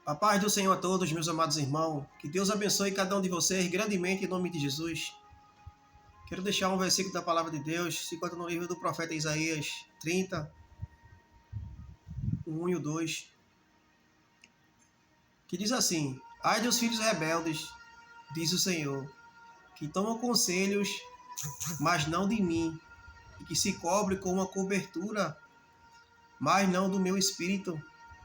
A paz do Senhor a todos, meus amados irmãos. Que Deus abençoe cada um de vocês grandemente em nome de Jesus. Quero deixar um versículo da palavra de Deus, se encontra no livro do profeta Isaías 30, 1 e 2, que diz assim: Ai dos filhos rebeldes, diz o Senhor, que tomam conselhos, mas não de mim, e que se cobre com uma cobertura, mas não do meu espírito,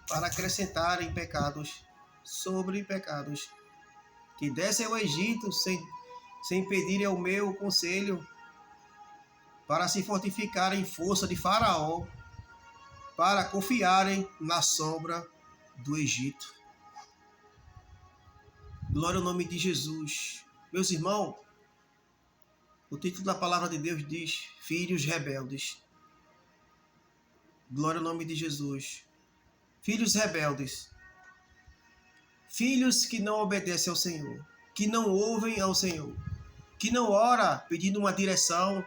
para acrescentarem pecados sobre pecados, que descem ao Egito sem pedirem ao meu conselho, para se fortificarem em força de Faraó, para confiarem na sombra do Egito. Glória ao nome de Jesus. Meus irmãos, o título da palavra de Deus diz: Filhos rebeldes. Glória ao nome de Jesus. Filhos rebeldes. Filhos que não obedecem ao Senhor, que não ouvem ao Senhor, que não ora pedindo uma direção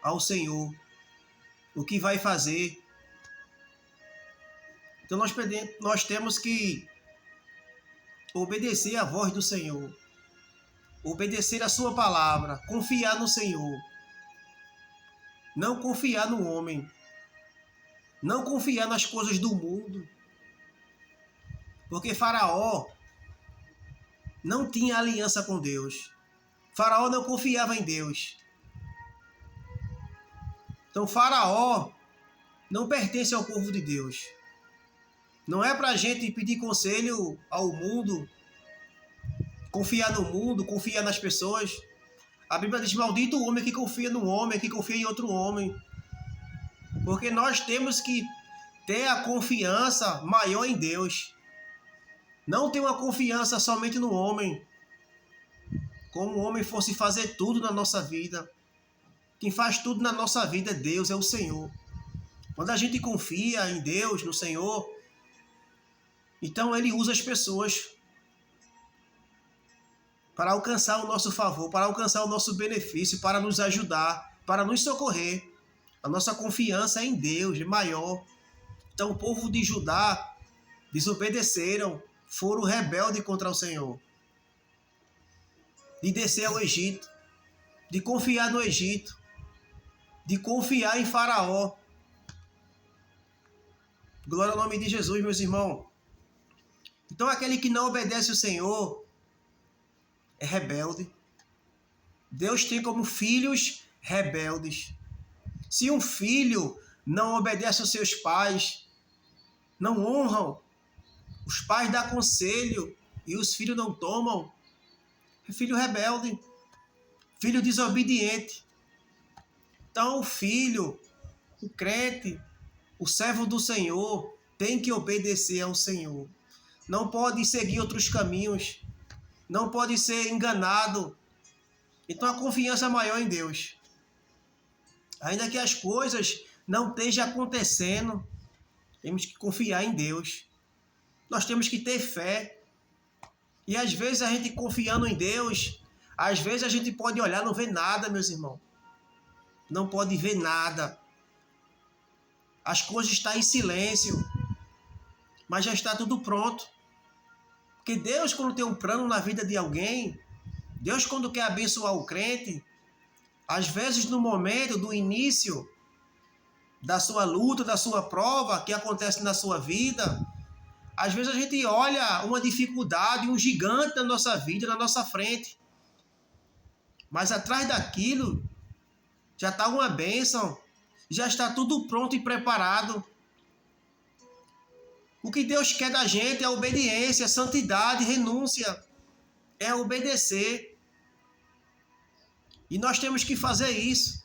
ao Senhor, o que vai fazer. Então nós temos que obedecer à voz do Senhor, obedecer a sua palavra, confiar no Senhor, não confiar no homem, não confiar nas coisas do mundo, porque Faraó não tinha aliança com Deus. Faraó não confiava em Deus. Então Faraó não pertence ao povo de Deus. Não é para a gente pedir conselho ao mundo, confiar no mundo, confiar nas pessoas. A Bíblia diz: maldito o homem que confia no homem, que confia em outro homem. Porque nós temos que ter a confiança maior em Deus. Não ter uma confiança somente no homem, como o homem fosse fazer tudo na nossa vida. Quem faz tudo na nossa vida é Deus, é o Senhor. Quando a gente confia em Deus, no Senhor, então Ele usa as pessoas para alcançar o nosso favor, para alcançar o nosso benefício, para nos ajudar, para nos socorrer. A nossa confiança é em Deus, é maior. Então o povo de Judá desobedeceram, foram rebeldes contra o Senhor. De descer ao Egito, de confiar no Egito, de confiar em Faraó. Glória ao nome de Jesus, meus irmãos. Então aquele que não obedece ao Senhor é rebelde. Deus tem como filhos rebeldes. Se um filho não obedece aos seus pais, não honram, os pais dão conselho e os filhos não tomam, é filho rebelde, filho desobediente. Então o filho, o crente, o servo do Senhor, tem que obedecer ao Senhor. Não pode seguir outros caminhos, não pode ser enganado. Então a confiança é maior em Deus. Ainda que as coisas não estejam acontecendo, temos que confiar em Deus. Nós temos que ter fé. E às vezes a gente confiando em Deus, às vezes a gente pode olhar e não ver nada, meus irmãos. Não pode ver nada. As coisas estão em silêncio, mas já está tudo pronto. Porque Deus, quando tem um plano na vida de alguém, Deus, quando quer abençoar o crente, às vezes no momento do início da sua luta, da sua prova, que acontece na sua vida, às vezes a gente olha uma dificuldade, um gigante na nossa vida, na nossa frente. Mas atrás daquilo já está uma bênção, já está tudo pronto e preparado. O que Deus quer da gente é obediência, santidade, renúncia. É obedecer. E nós temos que fazer isso.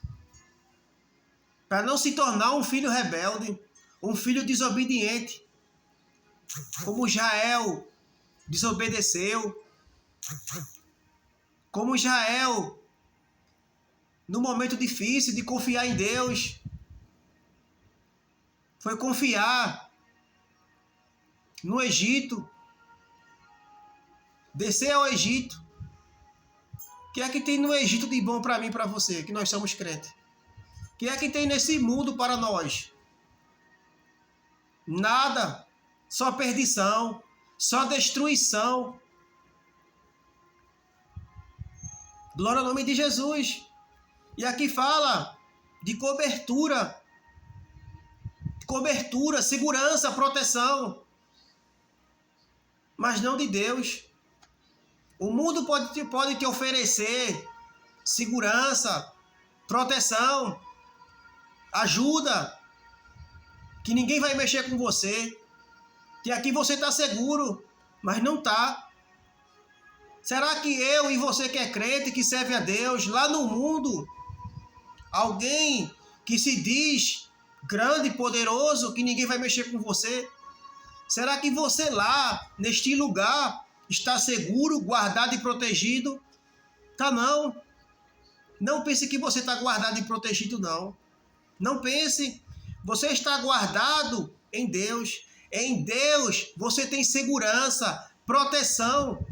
Para não se tornar um filho rebelde, um filho desobediente. Como Israel desobedeceu. Como Israel, no momento difícil de confiar em Deus, foi confiar no Egito, descer ao Egito. O que é que tem no Egito de bom para mim e para você, que nós somos crentes? O que é que tem nesse mundo para nós? Nada, só perdição. só destruição. Glória ao nome de Jesus. E aqui fala de cobertura, segurança, proteção, mas não de Deus. O mundo pode te oferecer segurança, proteção, ajuda, que ninguém vai mexer com você, que aqui você está seguro, mas não está. Será que eu e você que é crente, que serve a Deus, lá no mundo, alguém que se diz grande e poderoso, que ninguém vai mexer com você, será que você lá, neste lugar, está seguro, guardado e protegido? Tá não. Não pense que você está guardado e protegido, não. Não pense. Você está guardado em Deus. Em Deus você tem segurança, proteção,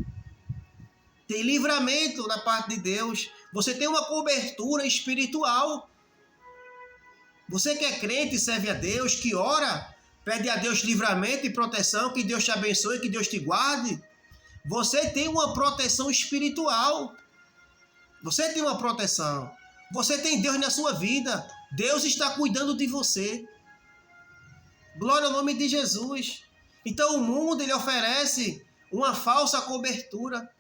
tem livramento da parte de Deus. Você tem uma cobertura espiritual. Você que é crente e serve a Deus, que ora, pede a Deus livramento e proteção, que Deus te abençoe, que Deus te guarde. Você tem uma proteção espiritual. Você tem uma proteção. Você tem Deus na sua vida. Deus está cuidando de você. Glória ao nome de Jesus. Então o mundo ele oferece uma falsa cobertura,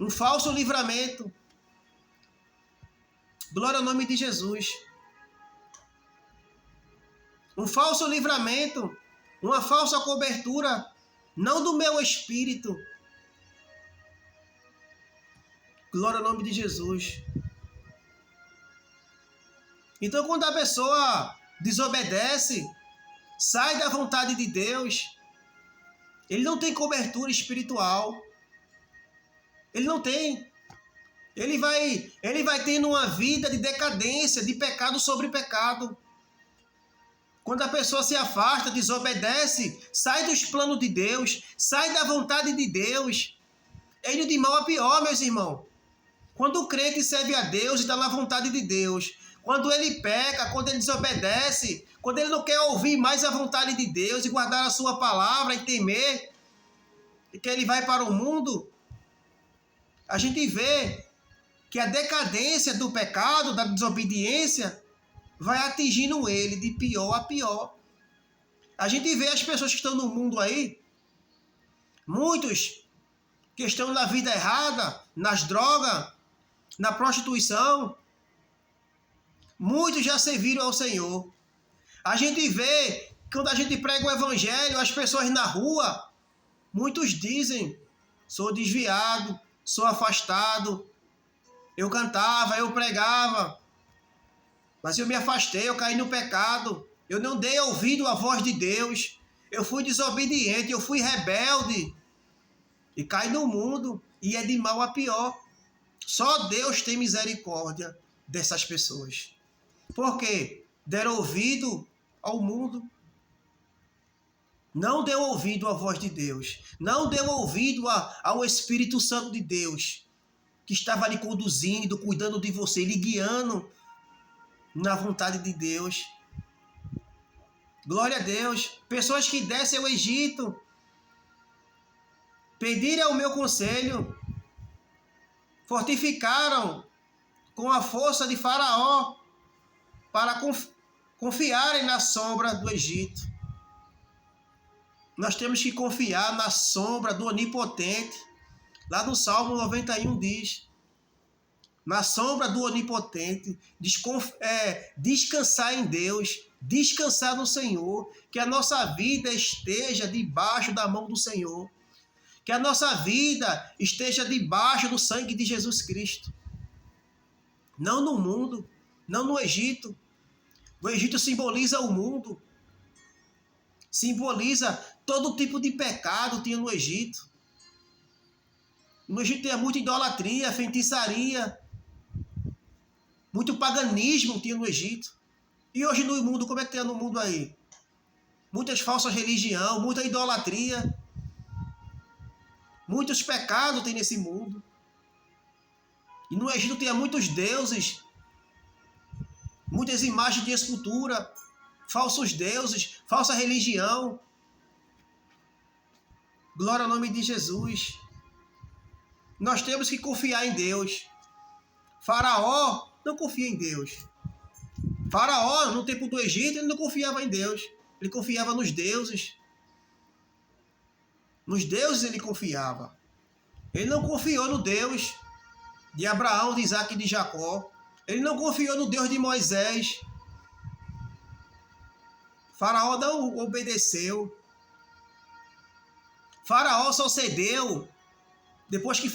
um falso livramento. Glória ao nome de Jesus. Um falso livramento, uma falsa cobertura, não do meu espírito. Glória ao nome de Jesus. Então, quando a pessoa desobedece, sai da vontade de Deus, ele não tem cobertura espiritual. Ele não tem. Ele vai tendo uma vida de decadência, de pecado sobre pecado. Quando a pessoa se afasta, desobedece, sai dos planos de Deus, sai da vontade de Deus, é indo de mal a pior, meus irmãos. Quando o crente serve a Deus e está na vontade de Deus, quando ele peca, quando ele desobedece, quando ele não quer ouvir mais a vontade de Deus e guardar a sua palavra e temer, e que ele vai para o mundo, a gente vê que a decadência do pecado, da desobediência, vai atingindo ele de pior a pior. A gente vê as pessoas que estão no mundo aí, muitos que estão na vida errada, nas drogas, na prostituição, muitos já serviram ao Senhor. A gente vê, quando a gente prega o evangelho, as pessoas na rua, muitos dizem, sou desviado, sou afastado, eu cantava, eu pregava, mas eu me afastei, eu caí no pecado, eu não dei ouvido à voz de Deus, eu fui desobediente, eu fui rebelde, e cai no mundo, e é de mal a pior. Só Deus tem misericórdia dessas pessoas. Por quê? Deram ouvido ao mundo. Não deu ouvido à voz de Deus. Não deu ouvido ao Espírito Santo de Deus, que estava lhe conduzindo, cuidando de você, lhe guiando na vontade de Deus. Glória a Deus. Pessoas que descem ao Egito, pediram o meu conselho, fortificaram com a força de Faraó para confiarem na sombra do Egito. Nós temos que confiar na sombra do Onipotente. Lá no Salmo 91 diz, na sombra do Onipotente, descansar em Deus, descansar no Senhor, que a nossa vida esteja debaixo da mão do Senhor, que a nossa vida esteja debaixo do sangue de Jesus Cristo. Não no mundo, não no Egito. O Egito simboliza o mundo, simboliza todo tipo de pecado tinha no Egito. No Egito tinha muita idolatria, feitiçaria, muito paganismo tinha no Egito. E hoje no mundo, como é que tem no mundo aí? Muitas falsas religiões, muita idolatria, muitos pecados tem nesse mundo. E no Egito tinha muitos deuses, muitas imagens de escultura, falsos deuses, falsa religião. Glória ao nome de Jesus. Nós temos que confiar em Deus. Faraó não confia em Deus. Faraó, no tempo do Egito, ele não confiava em Deus. Ele confiava nos deuses. Nos deuses ele confiava. Ele não confiou no Deus de Abraão, de Isaac e de Jacó. Ele não confiou no Deus de Moisés. Faraó não obedeceu. Faraó só cedeu depois que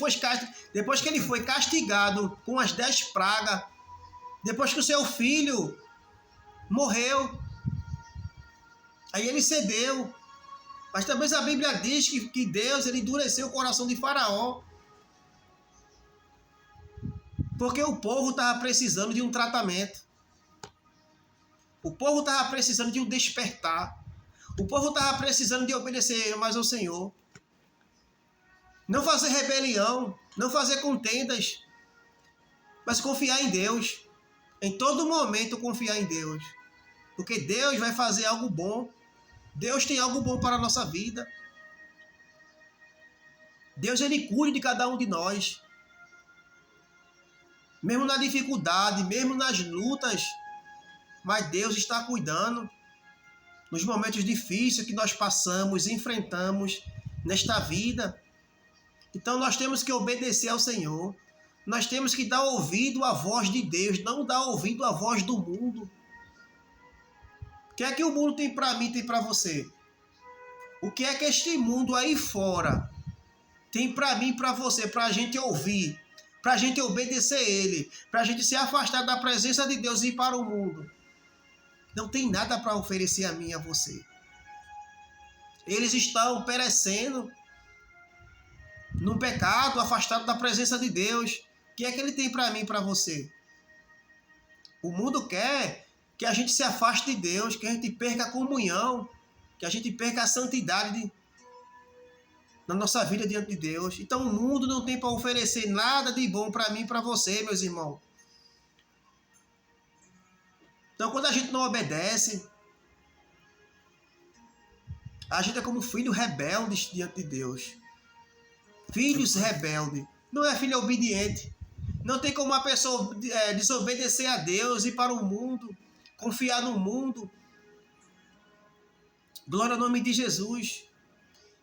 ele foi castigado com as 10 pragas, depois que o seu filho morreu. Aí ele cedeu. Mas também a Bíblia diz que Deus ele endureceu o coração de Faraó. Porque o povo estava precisando de um tratamento. O povo estava precisando de um despertar. O povo estava precisando de obedecer mais ao Senhor. Não fazer rebelião, não fazer contendas, mas confiar em Deus. Em todo momento confiar em Deus. Porque Deus vai fazer algo bom. Deus tem algo bom para a nossa vida. Deus ele cuida de cada um de nós. Mesmo na dificuldade, mesmo nas lutas, mas Deus está cuidando. Nos momentos difíceis que nós passamos, enfrentamos nesta vida. Então nós temos que obedecer ao Senhor. Nós temos que dar ouvido à voz de Deus, não dar ouvido à voz do mundo. O que é que o mundo tem para mim, tem para você? O que é que este mundo aí fora tem para mim, para você, para a gente ouvir, para a gente obedecer a Ele, para a gente se afastar da presença de Deus e ir para o mundo? Não tem nada para oferecer a mim e a você. Eles estão perecendo no pecado, afastado da presença de Deus. O que é que Ele tem para mim e para você? O mundo quer que a gente se afaste de Deus, que a gente perca a comunhão, que a gente perca a santidade na nossa vida diante de Deus. Então o mundo não tem para oferecer nada de bom para mim e para você, meus irmãos. Então quando a gente não obedece, a gente é como filhos rebeldes diante de Deus. Filhos rebeldes. Não é filho obediente. Não tem como uma pessoa desobedecer a Deus, ir para o mundo, confiar no mundo. Glória ao nome de Jesus.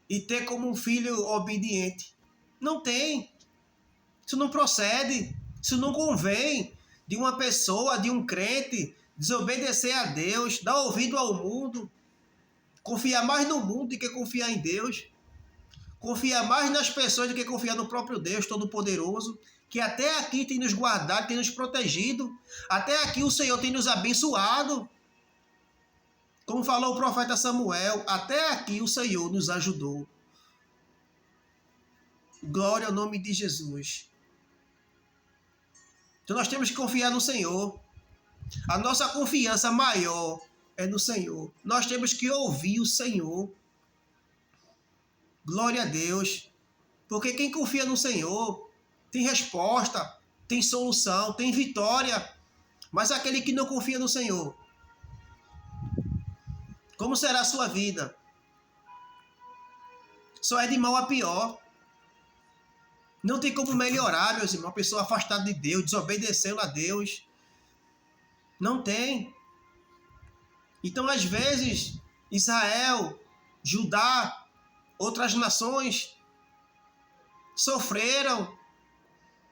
E ter como um filho obediente. Não tem. Isso não procede. Isso não convém de uma pessoa, de um crente, desobedecer a Deus, dar ouvido ao mundo, confiar mais no mundo do que confiar em Deus, confiar mais nas pessoas do que confiar no próprio Deus Todo-Poderoso, que até aqui tem nos guardado, tem nos protegido, até aqui o Senhor tem nos abençoado. Como falou o profeta Samuel, até aqui o Senhor nos ajudou. Glória ao nome de Jesus. Então nós temos que confiar no Senhor. A nossa confiança maior é no Senhor. Nós temos que ouvir o Senhor. Glória a Deus. Porque quem confia no Senhor tem resposta, tem solução, tem vitória. Mas aquele que não confia no Senhor, como será a sua vida? Só é de mal a pior. Não tem como melhorar, meus irmãos. Uma pessoa afastada de Deus, desobedecendo a Deus. Não tem. Então, às vezes, Israel, Judá, outras nações sofreram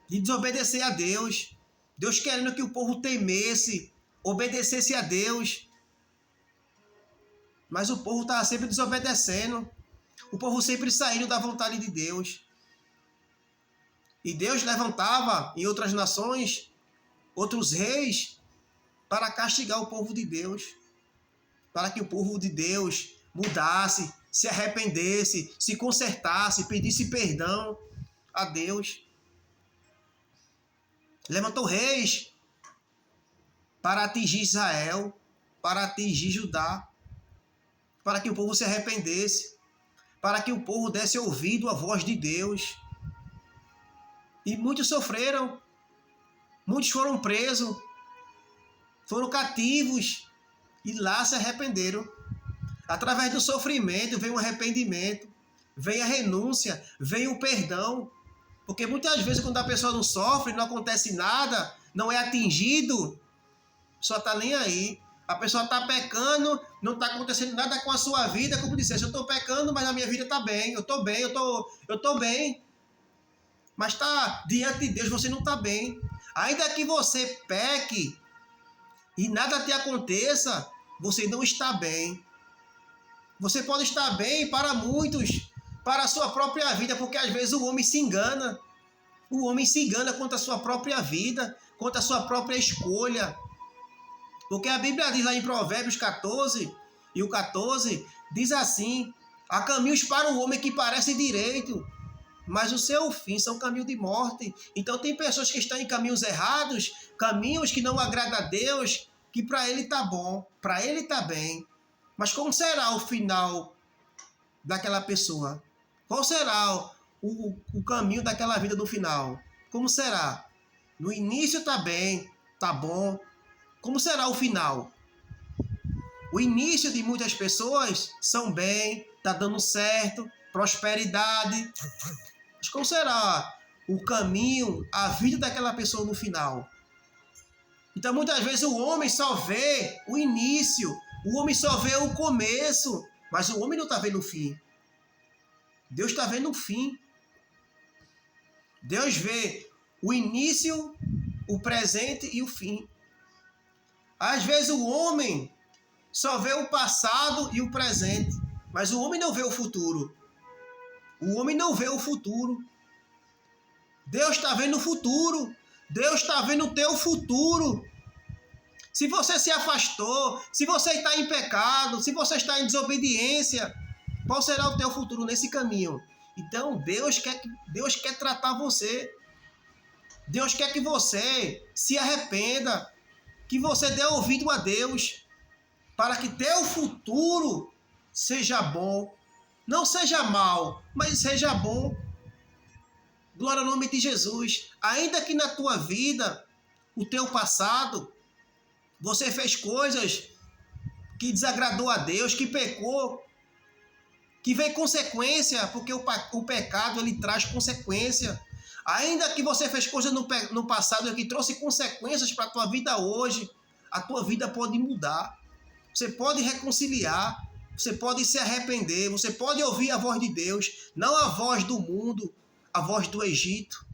de desobedecer a Deus. Deus querendo que o povo temesse, obedecesse a Deus. Mas o povo estava sempre desobedecendo. O povo sempre saindo da vontade de Deus. E Deus levantava em outras nações, outros reis, para castigar o povo de Deus. Para que o povo de Deus mudasse, se arrependesse, se consertasse, pedisse perdão a Deus. Levantou reis para atingir Israel, para atingir Judá, para que o povo se arrependesse, para que o povo desse ouvido à voz de Deus. E muitos sofreram, muitos foram presos, foram cativos e lá se arrependeram. Através do sofrimento veio um arrependimento. vem a renúncia, vem o perdão. Porque muitas vezes quando a pessoa não sofre, não acontece nada, não é atingido, só está nem aí. A pessoa está pecando, não está acontecendo nada com a sua vida, como dissesse, eu estou pecando, mas a minha vida está bem, eu estou bem, eu estou bem. Mas tá, diante de Deus você não está bem. Ainda que você peque e nada te aconteça, você não está bem. Você pode estar bem para muitos, para a sua própria vida, porque às vezes o homem se engana. O homem se engana contra a sua própria vida, contra a sua própria escolha. Porque a Bíblia diz lá em Provérbios 14, e o 14, diz assim: há caminhos para o homem que parecem direito, mas o seu fim são caminhos de morte. Então tem pessoas que estão em caminhos errados, caminhos que não agradam a Deus, que para ele está bom, para ele está bem. Mas como será o final daquela pessoa? Qual será o caminho daquela vida no final? Como será? No início está bem, está bom. Como será o final? O início de muitas pessoas são bem, está dando certo, prosperidade. Mas como será o caminho, a vida daquela pessoa no final? Então muitas vezes o homem só vê o início, o homem só vê o começo, mas o homem não está vendo o fim. Deus está vendo o fim. Deus vê o início, o presente e o fim. Às vezes o homem só vê o passado e o presente, mas o homem não vê o futuro. O homem não vê o futuro. Deus está vendo o futuro. Deus está vendo o teu futuro. Se você se afastou, se você está em pecado, se você está em desobediência, qual será o teu futuro nesse caminho? Então Deus quer tratar você. Deus quer que você se arrependa, que você dê ouvido a Deus, para que teu futuro seja bom. Não seja mal, mas seja bom. Glória ao nome de Jesus. Ainda que na tua vida, o teu passado, você fez coisas que desagradou a Deus, que pecou, que veio consequência, porque o pecado ele traz consequência. Ainda que você fez coisas no passado que trouxe consequências para a tua vida hoje, a tua vida pode mudar. Você pode reconciliar, você pode se arrepender, você pode ouvir a voz de Deus, não a voz do mundo, a voz do Egito.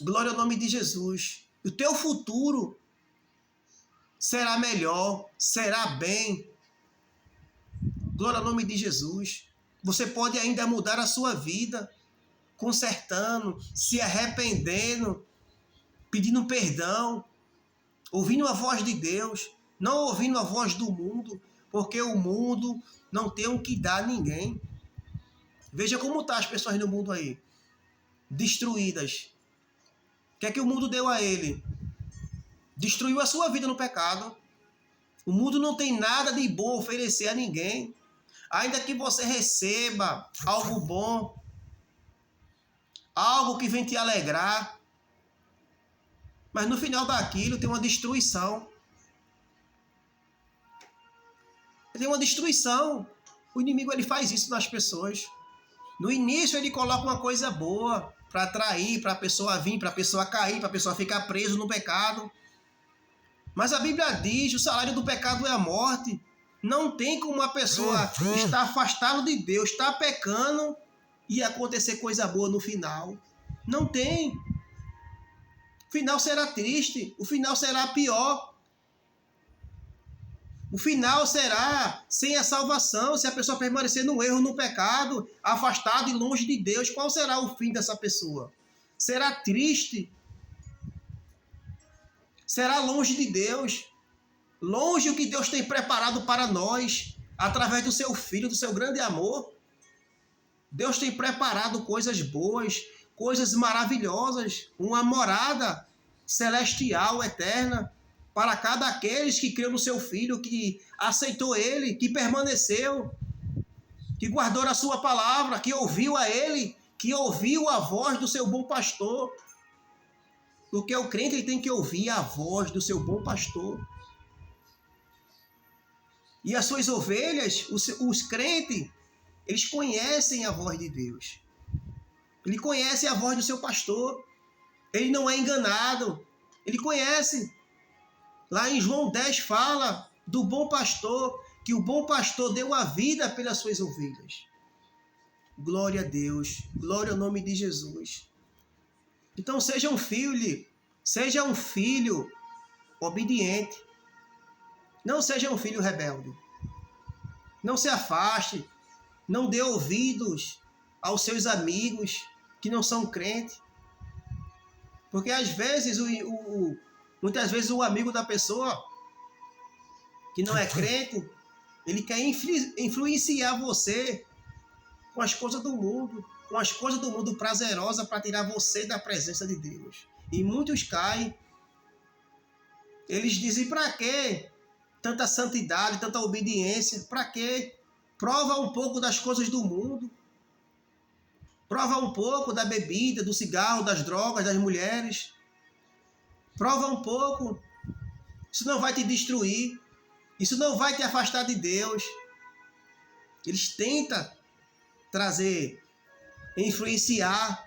Glória ao nome de Jesus. O teu futuro será melhor, será bem. Glória ao nome de Jesus. Você pode ainda mudar a sua vida, consertando, se arrependendo, pedindo perdão, ouvindo a voz de Deus, não ouvindo a voz do mundo, porque o mundo não tem o que dar a ninguém. Veja como estão as pessoas no mundo aí, destruídas. O que é que o mundo deu a ele? Destruiu a sua vida no pecado. O mundo não tem nada de bom a oferecer a ninguém. Ainda que você receba algo bom, algo que vem te alegrar, mas no final daquilo tem uma destruição. Tem uma destruição. O inimigo ele faz isso nas pessoas. No início ele coloca uma coisa boa para atrair, para a pessoa vir, para a pessoa cair, para a pessoa ficar preso no pecado. Mas a Bíblia diz, o salário do pecado é a morte. Não tem como uma pessoa estar afastada de Deus, estar pecando e acontecer coisa boa no final. Não tem. O final será triste, o final será pior. O final será sem a salvação, se a pessoa permanecer no erro, no pecado, afastado e longe de Deus. Qual será o fim dessa pessoa? Será triste. Será longe de Deus. Longe o que Deus tem preparado para nós, através do seu Filho, do seu grande amor. Deus tem preparado coisas boas, coisas maravilhosas, uma morada celestial, eterna, para cada aqueles que creu no seu Filho, que aceitou Ele, que permaneceu, que guardou a sua palavra, que ouviu a Ele, que ouviu a voz do seu bom pastor. Porque o crente ele tem que ouvir a voz do seu bom pastor. E as suas ovelhas, os crentes, eles conhecem a voz de Deus. Ele conhece a voz do seu pastor. Ele não é enganado. Ele conhece. Lá em João 10 fala do bom pastor, que o bom pastor deu a vida pelas suas ovelhas. Glória a Deus. Glória ao nome de Jesus. Então seja um filho obediente. Não seja um filho rebelde. Não se afaste. Não dê ouvidos aos seus amigos que não são crentes. Porque às vezes, muitas vezes o amigo da pessoa que não é crente, ele quer influenciar você com as coisas do mundo, com as coisas do mundo prazerosas para tirar você da presença de Deus. E muitos caem. Eles dizem, para quê? Tanta santidade, tanta obediência, para quê? Prova um pouco das coisas do mundo. Prova um pouco da bebida, do cigarro, das drogas, das mulheres. Prova um pouco. Isso não vai te destruir. Isso não vai te afastar de Deus. Eles tentam trazer, influenciar,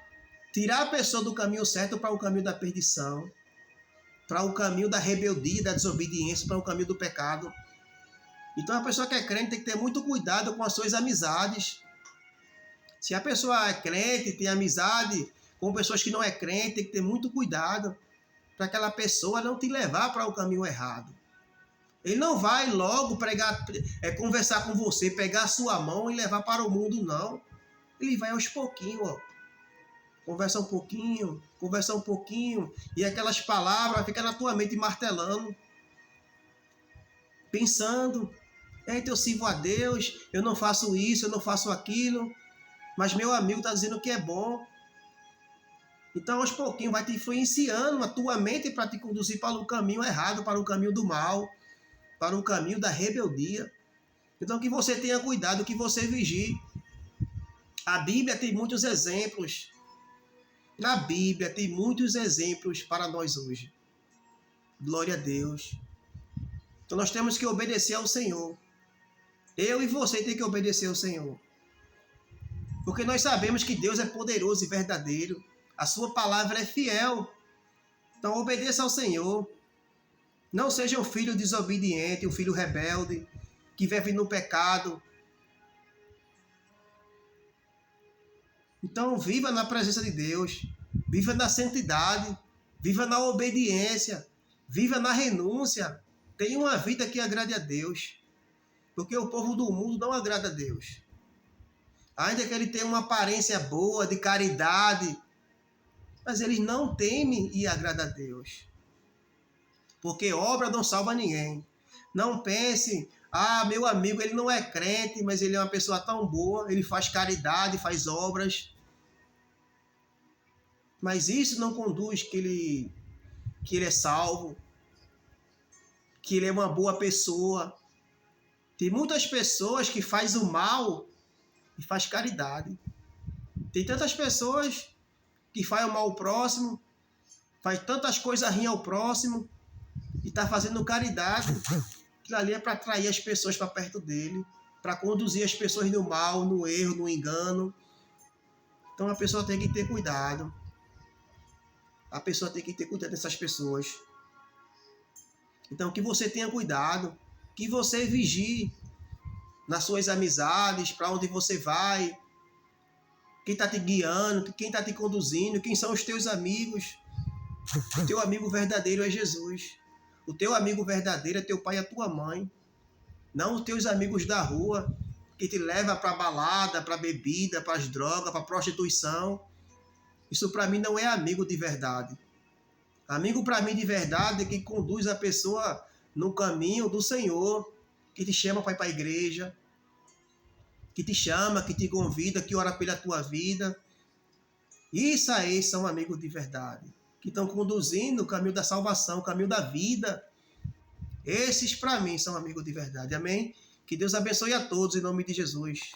tirar a pessoa do caminho certo para o caminho da perdição, para o caminho da rebeldia, da desobediência, para o caminho do pecado. Então a pessoa que é crente tem que ter muito cuidado com as suas amizades. Se a pessoa é crente, tem amizade com pessoas que não é crente, tem que ter muito cuidado para aquela pessoa não te levar para o caminho errado. Ele não vai logo conversar com você, pegar a sua mão e levar para o mundo, não. Ele vai aos pouquinhos, ó. Conversa um pouquinho, e aquelas palavras ficam na tua mente martelando, pensando, eu sirvo a Deus, eu não faço isso, eu não faço aquilo, mas meu amigo está dizendo que é bom. Então, aos pouquinhos, vai te influenciando a tua mente para te conduzir para o caminho errado, para o caminho do mal, para o caminho da rebeldia. Então, que você tenha cuidado, que você vigie. A Bíblia tem muitos exemplos. Na Bíblia tem muitos exemplos para nós hoje. Glória a Deus. Então, nós temos que obedecer ao Senhor. Eu e você tem que obedecer ao Senhor. Porque nós sabemos que Deus é poderoso e verdadeiro. A sua palavra é fiel. Então obedeça ao Senhor. Não seja um filho desobediente, um filho rebelde, que vive no pecado. Então viva na presença de Deus. Viva na santidade. Viva na obediência. Viva na renúncia. Tenha uma vida que agrade a Deus. Porque o povo do mundo não agrada a Deus. Ainda que ele tenha uma aparência boa, de caridade, mas eles não temem e agradam a Deus. Porque obra não salva ninguém. Não pense, meu amigo, ele não é crente, mas ele é uma pessoa tão boa, ele faz caridade, faz obras. Mas isso não conduz que ele é salvo, que ele é uma boa pessoa. Tem muitas pessoas que fazem o mal e faz caridade. Tem tantas pessoas que fazem o mal ao próximo, faz tantas coisas ruins ao próximo e está fazendo caridade. Aquilo ali é para atrair as pessoas para perto dele, para conduzir as pessoas no mal, no erro, no engano. Então a pessoa tem que ter cuidado. A pessoa tem que ter cuidado dessas pessoas. Então que você tenha cuidado, que você vigie nas suas amizades, para onde você vai, quem está te guiando, quem está te conduzindo, quem são os teus amigos. O teu amigo verdadeiro é Jesus. O teu amigo verdadeiro é teu pai e a tua mãe. Não os teus amigos da rua, que te levam para a balada, para a bebida, para as drogas, para a prostituição. Isso para mim não é amigo de verdade. Amigo para mim de verdade é quem conduz a pessoa no caminho do Senhor, que te chama para ir para a igreja, que te chama, que te convida, que ora pela tua vida. Isso aí são amigos de verdade, que estão conduzindo o caminho da salvação, o caminho da vida. Esses, para mim, são amigos de verdade. Amém? Que Deus abençoe a todos, em nome de Jesus.